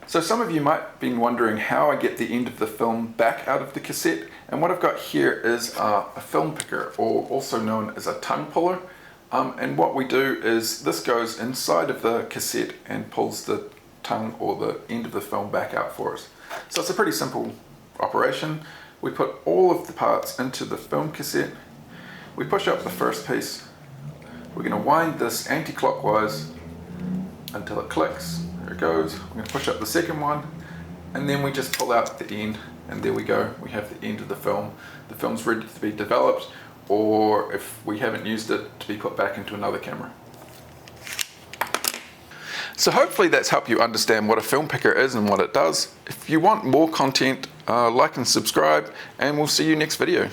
So some of you might have been wondering how I get the end of the film back out of the cassette, and what I've got here is a film picker, or also known as a tongue puller. And what we do is this goes inside of the cassette and pulls the tongue or the end of the film back out for us. So it's a pretty simple operation. We put all of the parts into the film cassette, we push up the first piece, we're going to wind this anti-clockwise until it clicks. There it goes. I'm going to push up the second one, and then we just pull out the end, and there we go. We have the end of the film. The film's ready to be developed, or if we haven't used it, to be put back into another camera. So hopefully that's helped you understand what a film picker is and what it does. If you want more content, like and subscribe, and we'll see you next video.